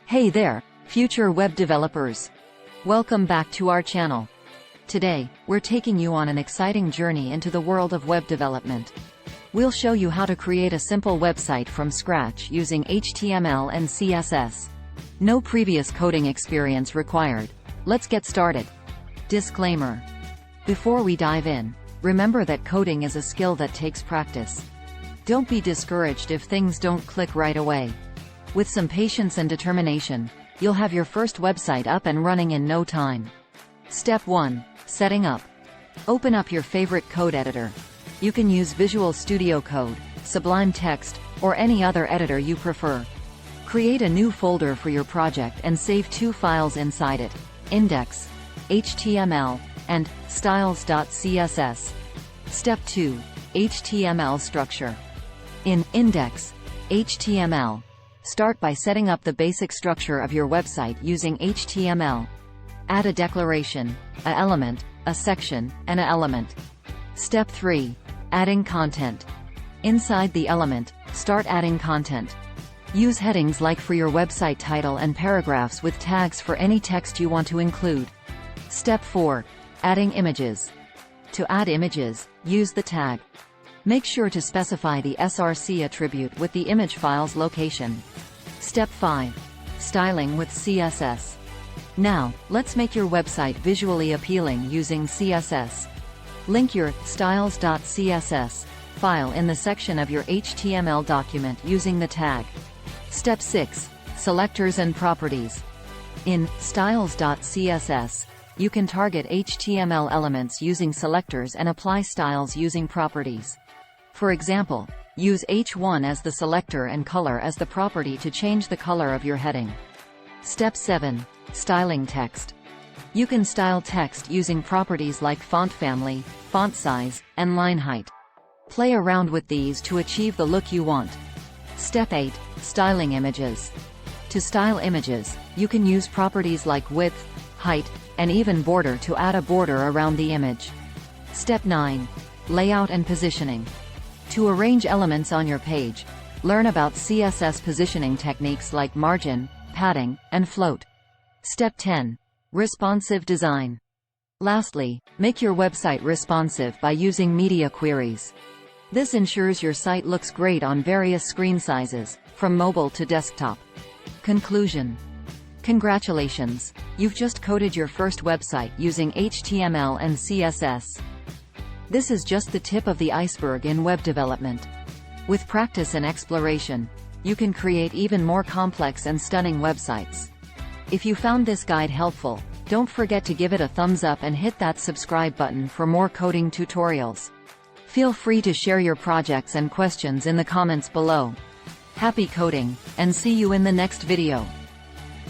Hey there, future web developers. Welcome back to our channel. Today, we're taking you on an exciting journey into the world of web development. We'll show you how to create a simple website from scratch using HTML and CSS. No previous coding experience required. Let's get started. Disclaimer. Before we dive in, remember that coding is a skill that takes practice. Don't be discouraged if things don't click right away. With some patience and determination, you'll have your first website up and running in no time. Step 1. Setting up. Open up your favorite code editor. You can use Visual Studio Code, Sublime Text, or any other editor you prefer. Create a new folder for your project and save two files inside it: index, HTML, and styles.css. Step 2. HTML structure. In index, HTML, start by setting up the basic structure of your website using HTML. Add a declaration, a element, a section, and a element. Step 3. Adding content. Inside the element, start adding content. Use headings like for your website title and paragraphs with tags for any text you want to include. Step 4. Adding images. To add images, use the tag. Make sure to specify the src attribute with the image file's location. Step 5. Styling with CSS. Now, let's make your website visually appealing using CSS. Link your styles.css file in the section of your HTML document using the tag. Step 6. Selectors and properties. In styles.css, you can target HTML elements using selectors and apply styles using properties. For example, use h1 as the selector and color as the property to change the color of your heading. Step 7. Styling text. You can style text using properties like font family, font size, and line height. Play around with these to achieve the look you want. Step 8. Styling images. To style images, you can use properties like width, height, and even border to add a border around the image. Step 9. Layout and positioning. To arrange elements on your page, learn about CSS positioning techniques like margin, padding, and float. Step 10. Responsive design. Lastly, make your website responsive by using media queries. This ensures your site looks great on various screen sizes, from mobile to desktop. Conclusion. Congratulations! You've just coded your first website using HTML and CSS. This is just the tip of the iceberg in web development. With practice and exploration, you can create even more complex and stunning websites. If you found this guide helpful, don't forget to give it a thumbs up and hit that subscribe button for more coding tutorials. Feel free to share your projects and questions in the comments below. Happy coding, and see you in the next video.